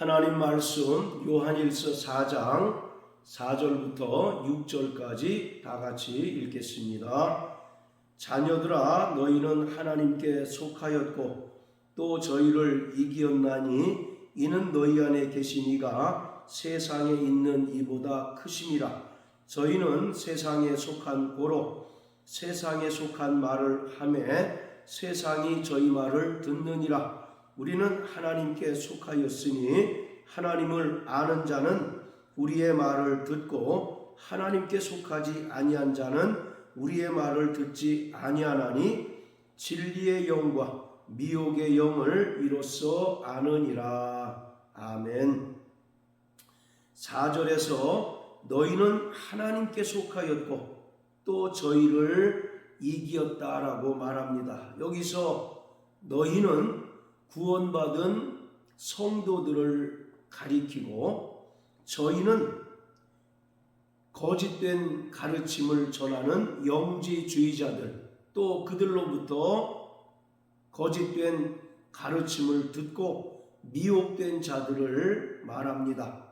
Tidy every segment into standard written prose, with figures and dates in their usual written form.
하나님 말씀 요한일서 4장 4절부터 6절까지 다 같이 읽겠습니다. 자녀들아, 너희는 하나님께 속하였고 또 저희를 이기었나니 이는 너희 안에 계신 이가 세상에 있는 이보다 크심이라. 저희는 세상에 속한 고로 세상에 속한 말을 하매 세상이 저희 말을 듣느니라. 우리는 하나님께 속하였으니 하나님을 아는 자는 우리의 말을 듣고 하나님께 속하지 아니한 자는 우리의 말을 듣지 아니하나니 진리의 영과 미혹의 영을 이로써 아느니라. 아멘. 4절에서 너희는 하나님께 속하였고 또 저희를 이기었다라고 말합니다. 여기서 너희는 구원받은 성도들을 가리키고 저희는 거짓된 가르침을 전하는 영지주의자들, 또 그들로부터 거짓된 가르침을 듣고 미혹된 자들을 말합니다.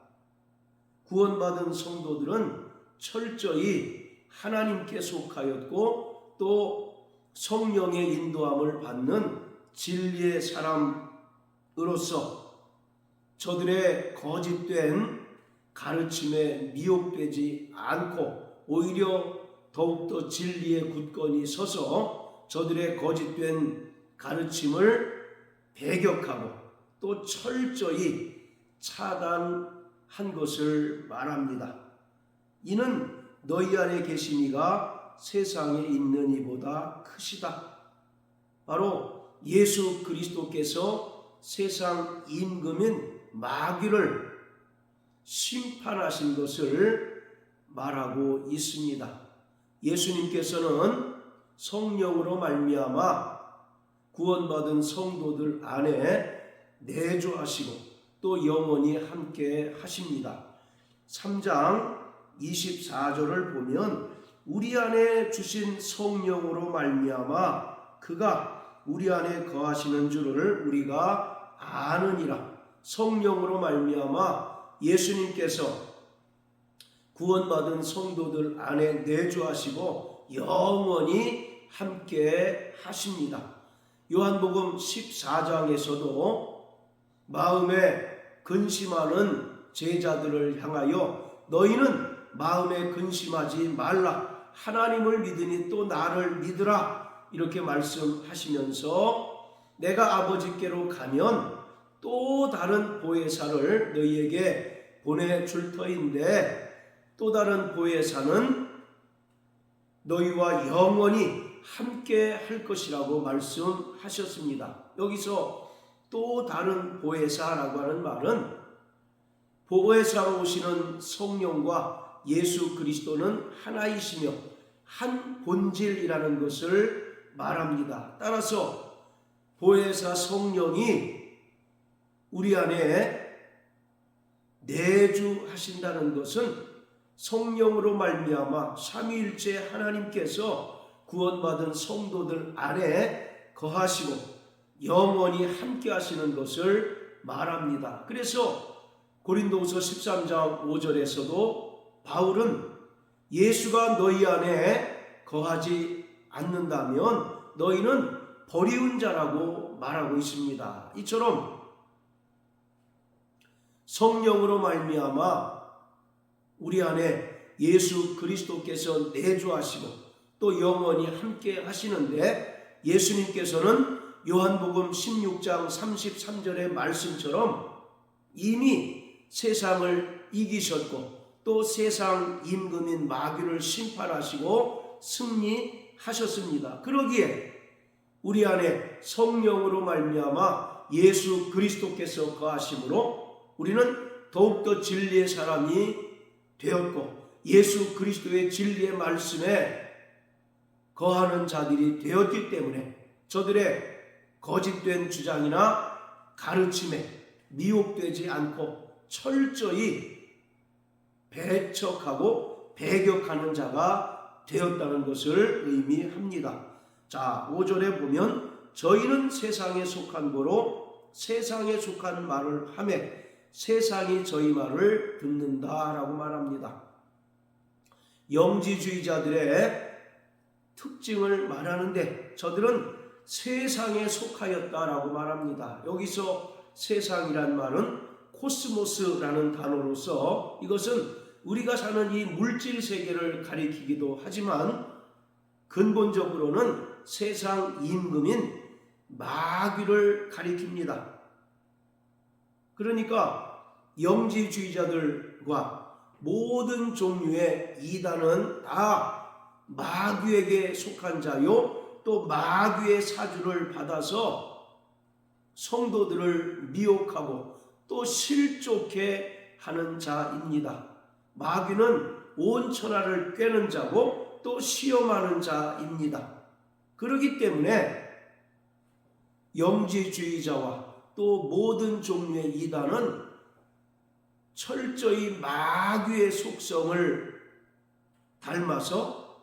구원받은 성도들은 철저히 하나님께 속하였고 또 성령의 인도함을 받는 진리의 사람으로서 저들의 거짓된 가르침에 미혹되지 않고 오히려 더욱더 진리의 굳건히 서서 저들의 거짓된 가르침을 배격하고 또 철저히 차단한 것을 말합니다. 이는 너희 안에 계신 이가 세상에 있는 이보다 크시다. 바로 예수 그리스도께서 세상 임금인 마귀를 심판하신 것을 말하고 있습니다. 예수님께서는 성령으로 말미암아 구원받은 성도들 안에 내주하시고 또 영원히 함께 하십니다. 3장 24절을 보면 우리 안에 주신 성령으로 말미암아 그가 우리 안에 거하시는 줄을 우리가 아느니라. 성령으로 말미암아 예수님께서 구원받은 성도들 안에 내주하시고 영원히 함께 하십니다. 요한복음 14장에서도 마음에 근심하는 제자들을 향하여 너희는 마음에 근심하지 말라. 하나님을 믿으니 또 나를 믿으라. 이렇게 말씀하시면서 내가 아버지께로 가면 또 다른 보혜사를 너희에게 보내줄 터인데 또 다른 보혜사는 너희와 영원히 함께 할 것이라고 말씀하셨습니다. 여기서 또 다른 보혜사라고 하는 말은 보혜사로 오시는 성령과 예수 그리스도는 하나이시며 한 본질이라는 것을 말합니다. 따라서 보혜사 성령이 우리 안에 내주하신다는 것은 성령으로 말미암아 삼위일체 하나님께서 구원받은 성도들 안에 거하시고 영원히 함께 하시는 것을 말합니다. 그래서 고린도후서 13장 5절에서도 바울은 예수가 너희 안에 거하지 않는다면 너희는 버리운 자라고 말하고 있습니다. 이처럼 성령으로 말미암아 우리 안에 예수 그리스도께서 내주하시고 또 영원히 함께 하시는데 예수님께서는 요한복음 16장 33절의 말씀처럼 이미 세상을 이기셨고 또 세상 임금인 마귀를 심판하시고 승리하셨습니다. 그러기에 우리 안에 성령으로 말미암아 예수 그리스도께서 거하심으로 우리는 더욱더 진리의 사람이 되었고 예수 그리스도의 진리의 말씀에 거하는 자들이 되었기 때문에 저들의 거짓된 주장이나 가르침에 미혹되지 않고 철저히 배척하고 배격하는 자가 되었다는 것을 의미합니다. 자, 5절에 보면 저희는 세상에 속한 거로 세상에 속한 말을 하매 세상이 저희 말을 듣는다라고 말합니다. 영지주의자들의 특징을 말하는데 저들은 세상에 속하였다라고 말합니다. 여기서 세상이란 말은 코스모스라는 단어로서 이것은 우리가 사는 이 물질 세계를 가리키기도 하지만 근본적으로는 세상 임금인 마귀를 가리킵니다. 그러니까 영지주의자들과 모든 종류의 이단은 다 마귀에게 속한 자요, 또 마귀의 사주를 받아서 성도들을 미혹하고 또 실족해 하는 자입니다. 마귀는 온 천하를 꿰는 자고 또 시험하는 자입니다. 그렇기 때문에 영지주의자와 또 모든 종류의 이단은 철저히 마귀의 속성을 닮아서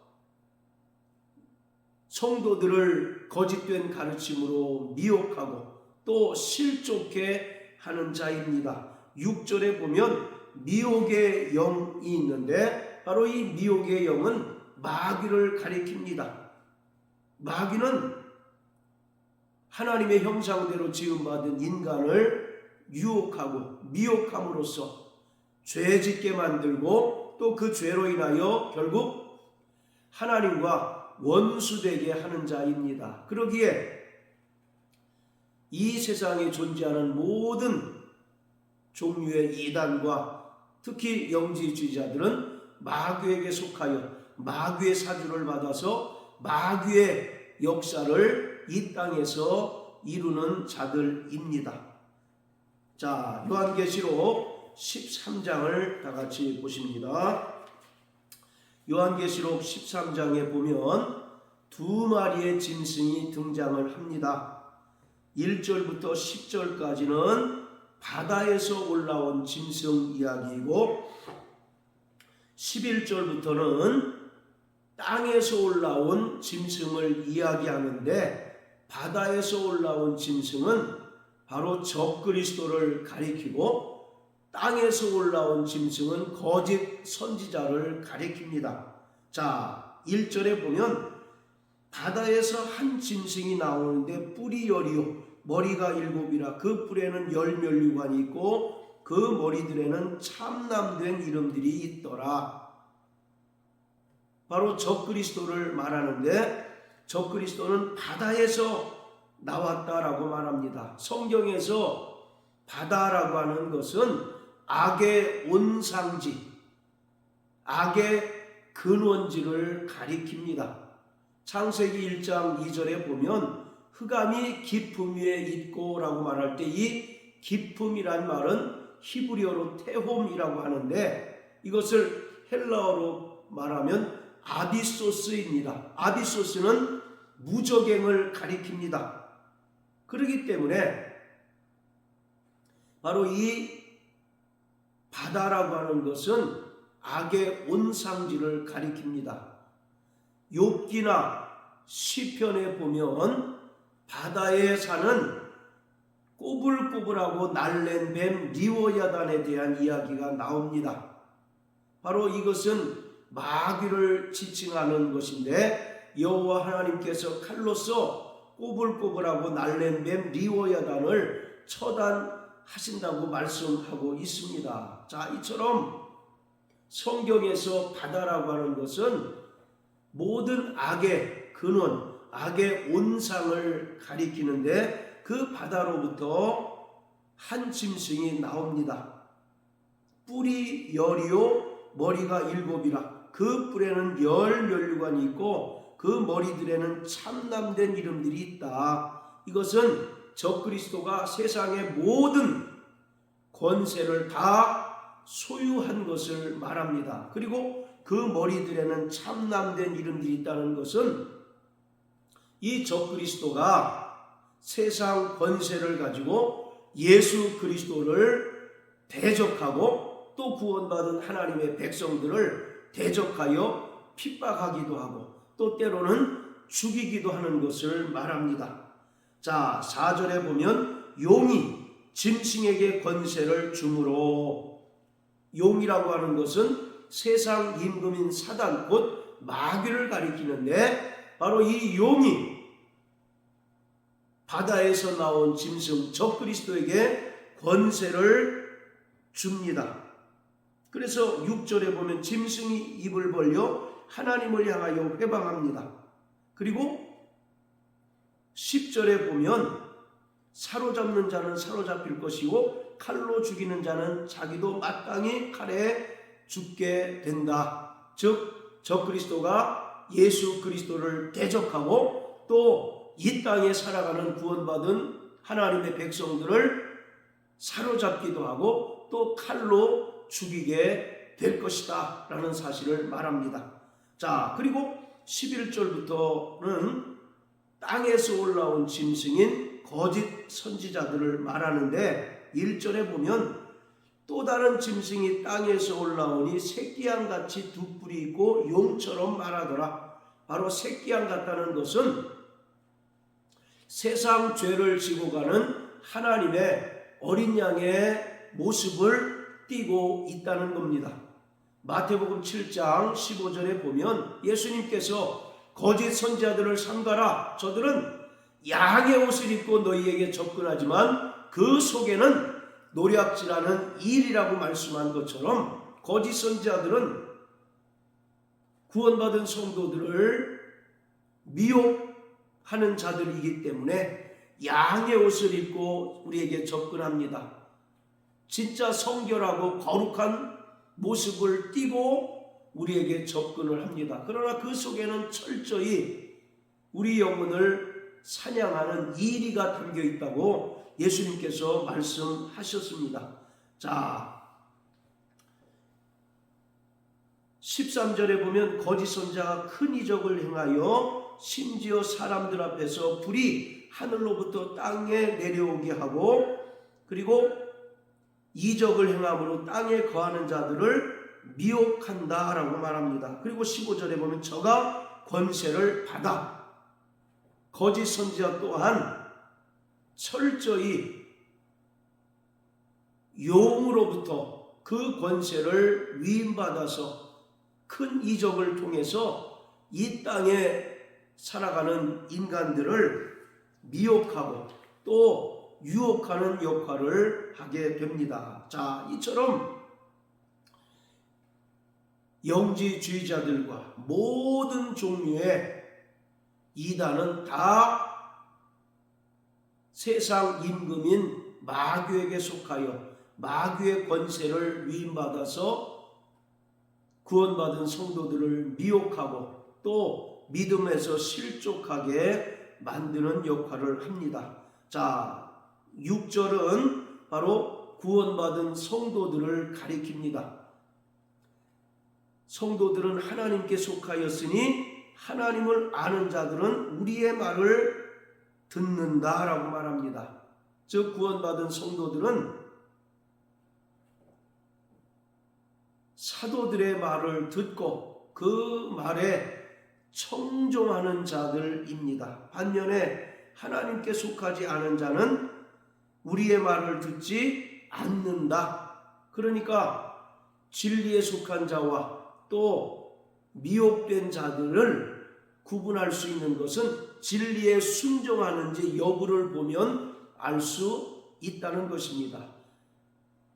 성도들을 거짓된 가르침으로 미혹하고 또 실족해 하는 자입니다. 6절에 보면 미혹의 영이 있는데 바로 이 미혹의 영은 마귀를 가리킵니다. 마귀는 하나님의 형상대로 지음받은 인간을 유혹하고 미혹함으로써 죄짓게 만들고 또 그 죄로 인하여 결국 하나님과 원수되게 하는 자입니다. 그러기에 이 세상에 존재하는 모든 종류의 이단과 특히 영지주의자들은 마귀에게 속하여 마귀의 사주를 받아서 마귀의 역사를 이 땅에서 이루는 자들입니다. 자, 요한계시록 13장을 다 같이 보십니다. 요한계시록 13장에 보면 두 마리의 짐승이 등장을 합니다. 1절부터 10절까지는 바다에서 올라온 짐승 이야기이고 11절부터는 땅에서 올라온 짐승을 이야기하는데 바다에서 올라온 짐승은 바로 적그리스도를 가리키고 땅에서 올라온 짐승은 거짓 선지자를 가리킵니다. 자, 1절에 보면 바다에서 한 짐승이 나오는데 뿔이 10이요 머리가 7이라 그 뿔에는 10면류관이 있고 그 머리들에는 참남된 이름들이 있더라. 바로 적그리스도를 말하는데 적그리스도는 바다에서 나왔다라고 말합니다. 성경에서 바다라고 하는 것은 악의 온상지, 악의 근원지를 가리킵니다. 창세기 1장 2절에 보면 흑암이 깊음 위에 있고 라고 말할 때 이 깊음이란 말은 히브리어로 테홈이라고 하는데 이것을 헬라어로 말하면 아비소스입니다. 아비소스는 무저갱을 가리킵니다. 그렇기 때문에 바로 이 바다라고 하는 것은 악의 온상지를 가리킵니다. 욥기나 시편에 보면 바다에 사는 꼬불꼬불하고 날랜 뱀 리워야단에 대한 이야기가 나옵니다. 바로 이것은 마귀를 지칭하는 것인데 여호와 하나님께서 칼로서 꼬불꼬불하고 날랜 뱀 리워야단을 처단하신다고 말씀하고 있습니다. 자, 이처럼 성경에서 바다라고 하는 것은 모든 악의 근원, 악의 온상을 가리키는데 그 바다로부터 한 짐승이 나옵니다. 뿔이 10이요 머리가 7이라 그 뿔에는 10면류관이 있고 그 머리들에는 참남된 이름들이 있다. 이것은 적그리스도가 세상의 모든 권세를 다 소유한 것을 말합니다. 그리고 그 머리들에는 참남된 이름들이 있다는 것은 이 적그리스도가 세상 권세를 가지고 예수 그리스도를 대적하고 또 구원받은 하나님의 백성들을 대적하여 핍박하기도 하고 또 때로는 죽이기도 하는 것을 말합니다. 자, 4절에 보면 용이 짐승에게 권세를 주므로. 용이라고 하는 것은 세상 임금인 사단 곧 마귀를 가리키는데, 바로 이 용이 바다에서 나온 짐승 적그리스도에게 권세를 줍니다. 그래서 6절에 보면 짐승이 입을 벌려 하나님을 향하여 회방합니다. 그리고 10절에 보면 사로잡는 자는 사로잡힐 것이고 칼로 죽이는 자는 자기도 마땅히 칼에 죽게 된다. 즉 적그리스도가 예수 그리스도를 대적하고 또 이 땅에 살아가는 구원받은 하나님의 백성들을 사로잡기도 하고 또 칼로 죽이게 될 것이다 라는 사실을 말합니다. 자, 그리고 11절부터는 땅에서 올라온 짐승인 거짓 선지자들을 말하는데, 1절에 보면 또 다른 짐승이 땅에서 올라오니 새끼양같이 두 뿔이 있고 용처럼 말하더라. 바로 새끼양 같다는 것은 세상 죄를 지고 가는 하나님의 어린 양의 모습을 띠고 있다는 겁니다. 마태복음 7장 15절에 보면 예수님께서 거짓 선지자들을 삼가라. 저들은 양의 옷을 입고 너희에게 접근하지만 그 속에는 노략질하는 일이라고 말씀한 것처럼 거짓 선지자들은 구원받은 성도들을 미혹하는 자들이기 때문에 양의 옷을 입고 우리에게 접근합니다. 진짜 성결하고 거룩한 모습을 띠고 우리에게 접근을 합니다. 그러나 그 속에는 철저히 우리 영혼을 사냥하는 이리가 담겨 있다고 예수님께서 말씀하셨습니다. 자, 13절에 보면 거짓 선지자가 큰 이적을 행하여 심지어 사람들 앞에서 불이 하늘로부터 땅에 내려오게 하고, 그리고 이적을 행함으로 땅에 거하는 자들을 미혹한다 라고 말합니다. 그리고 15절에 보면 저가 권세를 받아. 거짓 선지자 또한 철저히 용으로부터 그 권세를 위임받아서 큰 이적을 통해서 이 땅에 살아가는 인간들을 미혹하고 또 유혹하는 역할을 하게 됩니다. 자, 이처럼 영지주의자들과 모든 종류의 이단은 다 세상 임금인 마귀에게 속하여 마귀의 권세를 위임받아서 구원받은 성도들을 미혹하고 또 믿음에서 실족하게 만드는 역할을 합니다. 자, 6절은 바로 구원받은 성도들을 가리킵니다. 성도들은 하나님께 속하였으니 하나님을 아는 자들은 우리의 말을 듣는다라고 말합니다. 즉 구원받은 성도들은 사도들의 말을 듣고 그 말에 청종하는 자들입니다. 반면에 하나님께 속하지 않은 자는 우리의 말을 듣지 않는다. 그러니까 진리에 속한 자와 또 미혹된 자들을 구분할 수 있는 것은 진리에 순종하는지 여부를 보면 알 수 있다는 것입니다.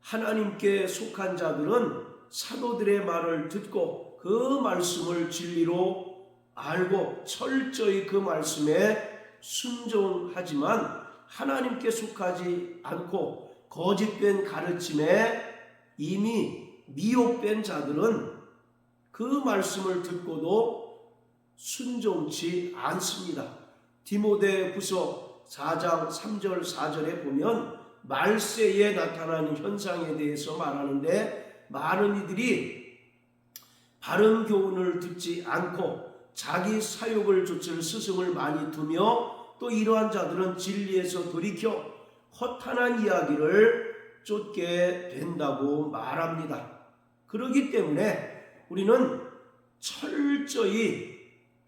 하나님께 속한 자들은 사도들의 말을 듣고 그 말씀을 진리로 알고 철저히 그 말씀에 순종하지만, 하나님께 속하지 않고 거짓된 가르침에 이미 미혹된 자들은 그 말씀을 듣고도 순종치 않습니다. 디모데후서 4장 3절 4절에 보면 말세에 나타나는 현상에 대해서 말하는데, 많은 이들이 바른 교훈을 듣지 않고 자기 사욕을 좇을 스승을 많이 두며 또 이러한 자들은 진리에서 돌이켜 허탄한 이야기를 쫓게 된다고 말합니다. 그렇기 때문에 우리는 철저히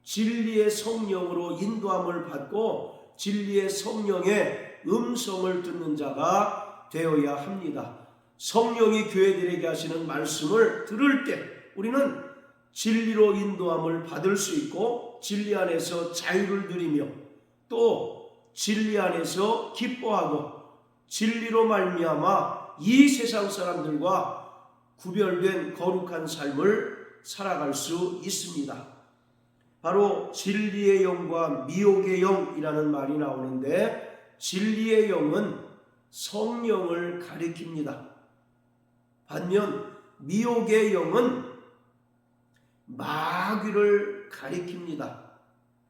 진리의 성령으로 인도함을 받고 진리의 성령의 음성을 듣는 자가 되어야 합니다. 성령이 교회들에게 하시는 말씀을 들을 때 우리는 진리로 인도함을 받을 수 있고 진리 안에서 자유를 누리며 또 진리 안에서 기뻐하고 진리로 말미암아 이 세상 사람들과 구별된 거룩한 삶을 살아갈 수 있습니다. 바로 진리의 영과 미혹의 영이라는 말이 나오는데 진리의 영은 성령을 가리킵니다. 반면 미혹의 영은 마귀를 가리킵니다.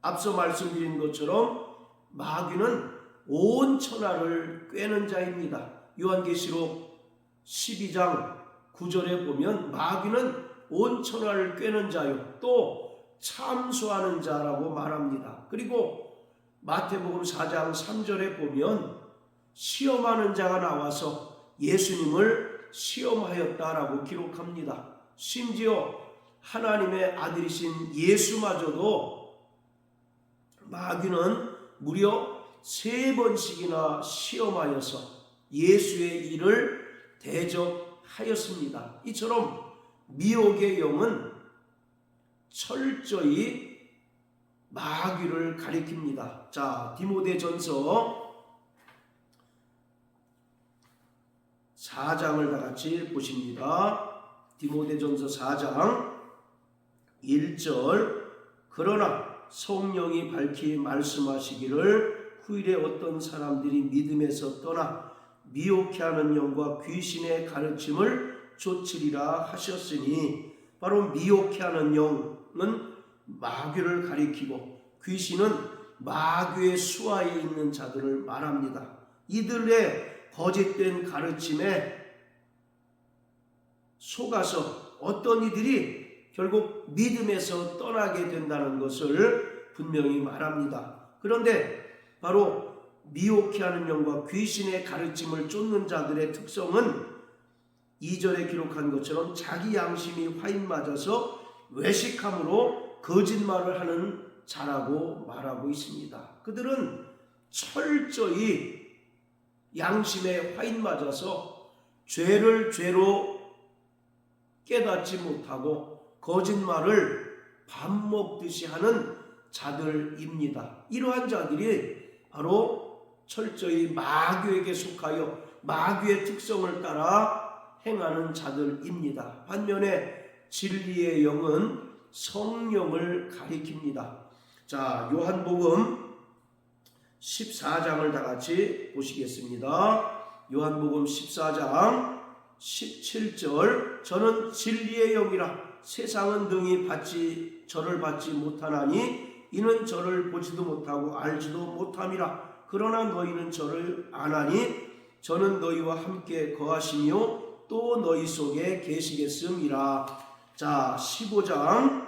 앞서 말씀드린 것처럼 마귀는 온 천하를 꿰는 자입니다. 요한계시록 12장 9절에 보면 마귀는 온 천하를 꿰는 자요 또 참소하는 자라고 말합니다. 그리고 마태복음 4장 3절에 보면 시험하는 자가 나와서 예수님을 시험하였다라고 기록합니다. 심지어 하나님의 아들이신 예수마저도 마귀는 무려 3번씩이나 시험하여서 예수의 일을 대적하였습니다. 이처럼 미혹의 영은 철저히 마귀를 가리킵니다. 자, 디모데전서 4장을 다 같이 보십니다. 디모데전서 4장 1절 그러나 성령이 밝히 말씀하시기를 후일에 어떤 사람들이 믿음에서 떠나 미혹해 하는 영과 귀신의 가르침을 좇으리라 하셨으니 바로 미혹해 하는 영은 마귀를 가리키고 귀신은 마귀의 수하에 있는 자들을 말합니다. 이들의 거짓된 가르침에 속아서 어떤 이들이 결국 믿음에서 떠나게 된다는 것을 분명히 말합니다. 그런데 바로 미혹해 하는 영과 귀신의 가르침을 쫓는 자들의 특성은 2절에 기록한 것처럼 자기 양심이 화인 맞아서 외식함으로 거짓말을 하는 자라고 말하고 있습니다. 그들은 철저히 양심에 화인 맞아서 죄를 죄로 깨닫지 못하고 거짓말을 밥 먹듯이 하는 자들입니다. 이러한 자들이 바로 철저히 마귀에게 속하여 마귀의 특성을 따라 행하는 자들입니다. 반면에 진리의 영은 성령을 가리킵니다. 자, 요한복음 14장을 다 같이 보시겠습니다. 요한복음 14장 17절 저는 진리의 영이라 세상은 능히 저를 받지 못하나니 이는 저를 보지도 못하고 알지도 못함이라. 그러나 너희는 저를 아나니 저는 너희와 함께 거하시며 또 너희 속에 계시겠음이라. 자, 15장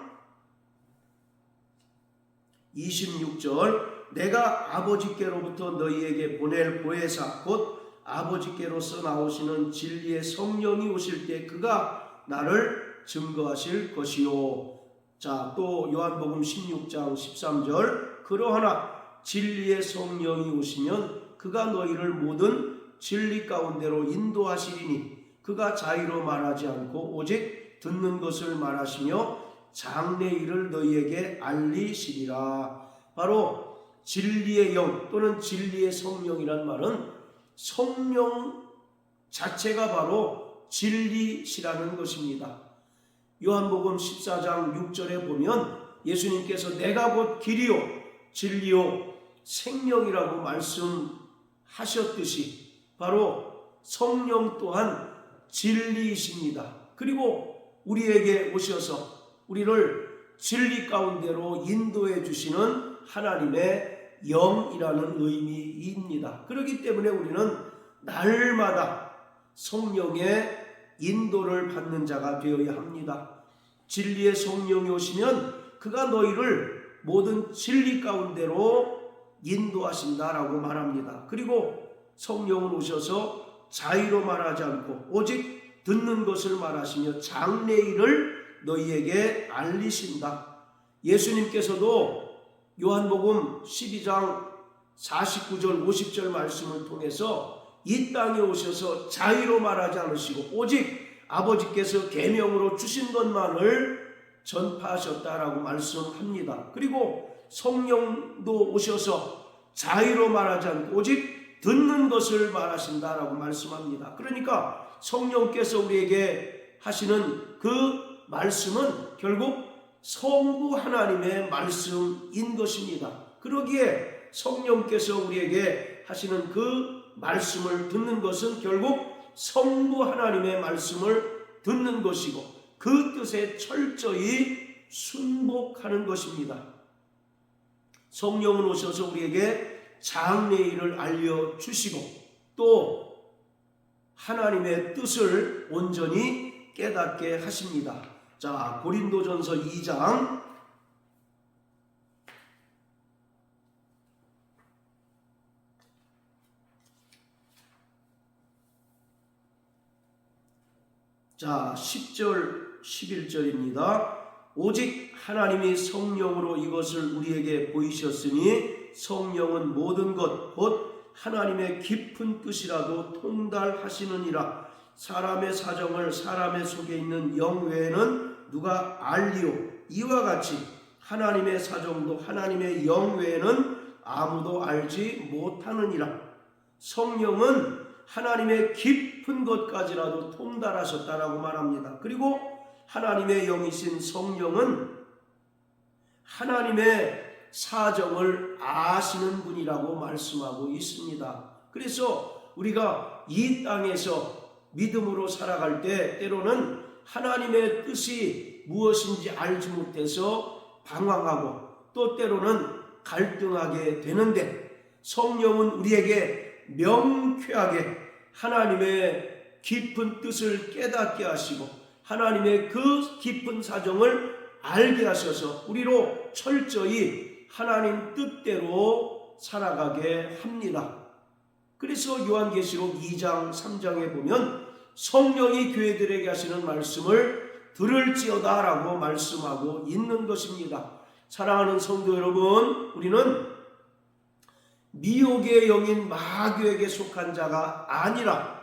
26절 내가 아버지께로부터 너희에게 보낼 보혜사 곧 아버지께로서 나오시는 진리의 성령이 오실 때 그가 나를 증거하실 것이요. 자, 또 요한복음 16장 13절 그러하나 진리의 성령이 오시면 그가 너희를 모든 진리 가운데로 인도하시리니 그가 자의로 말하지 않고 오직 듣는 것을 말하시며 장래일을 너희에게 알리시리라. 바로 진리의 영 또는 진리의 성령이란 말은 성령 자체가 바로 진리시라는 것입니다. 요한복음 14장 6절에 보면 예수님께서 내가 곧 길이요 진리요 생명이라고 말씀하셨듯이 바로 성령 또한 진리이십니다. 그리고 우리에게 오셔서 우리를 진리 가운데로 인도해 주시는 하나님의 영이라는 의미입니다. 그렇기 때문에 우리는 날마다 성령의 인도를 받는 자가 되어야 합니다. 진리의 성령이 오시면 그가 너희를 모든 진리 가운데로 인도하신다라고 말합니다. 그리고 성령은 오셔서 자의로 말하지 않고 오직 듣는 것을 말하시며 장래일을 너희에게 알리신다. 예수님께서도 요한복음 12장 49절 50절 말씀을 통해서 이 땅에 오셔서 자유로 말하지 않으시고 오직 아버지께서 계명으로 주신 것만을 전파하셨다라고 말씀합니다. 그리고 성령도 오셔서 자유로 말하지 않고 오직 듣는 것을 말하신다라고 말씀합니다. 그러니까 성령께서 우리에게 하시는 그 말씀은 결국 성부 하나님의 말씀인 것입니다. 그러기에 성령께서 우리에게 하시는 그 말씀을 듣는 것은 결국 성부 하나님의 말씀을 듣는 것이고 그 뜻에 철저히 순복하는 것입니다. 성령은 오셔서 우리에게 장래일을 알려주시고 또 하나님의 뜻을 온전히 깨닫게 하십니다. 자, 고린도전서 2장 자 10절 11절입니다. 오직 하나님이 성령으로 이것을 우리에게 보이셨으니 성령은 모든 것 곧 하나님의 깊은 뜻이라도 통달하시느니라. 사람의 사정을 사람의 속에 있는 영 외에는 누가 알리오. 이와 같이 하나님의 사정도 하나님의 영 외에는 아무도 알지 못하느니라. 성령은 하나님의 깊은 것까지라도 통달하셨다라고 말합니다. 그리고 하나님의 영이신 성령은 하나님의 사정을 아시는 분이라고 말씀하고 있습니다. 그래서 우리가 이 땅에서 믿음으로 살아갈 때 때로는 하나님의 뜻이 무엇인지 알지 못해서 방황하고 또 때로는 갈등하게 되는데 성령은 우리에게 명쾌하게 하나님의 깊은 뜻을 깨닫게 하시고 하나님의 그 깊은 사정을 알게 하셔서 우리로 철저히 하나님 뜻대로 살아가게 합니다. 그래서 요한계시록 2장 3장에 보면 성령이 교회들에게 하시는 말씀을 들을지어다 라고 말씀하고 있는 것입니다. 사랑하는 성도 여러분, 우리는 미혹의 영인 마귀에게 속한 자가 아니라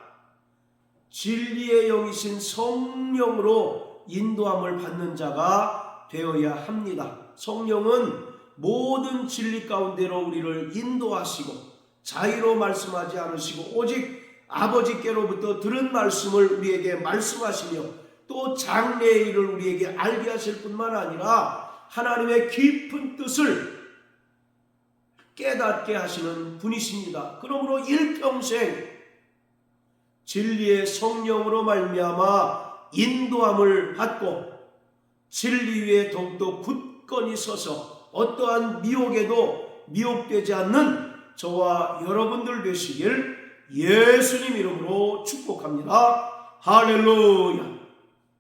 진리의 영이신 성령으로 인도함을 받는 자가 되어야 합니다. 성령은 모든 진리 가운데로 우리를 인도하시고 자유로 말씀하지 않으시고 오직 아버지께로부터 들은 말씀을 우리에게 말씀하시며 또 장래의 일을 우리에게 알게 하실 뿐만 아니라 하나님의 깊은 뜻을 깨닫게 하시는 분이십니다. 그러므로 일평생 진리의 성령으로 말미암아 인도함을 받고 진리 위에 더욱더 굳건히 서서 어떠한 미혹에도 미혹되지 않는 저와 여러분들 되시길 예수님 이름으로 축복합니다. 할렐루야.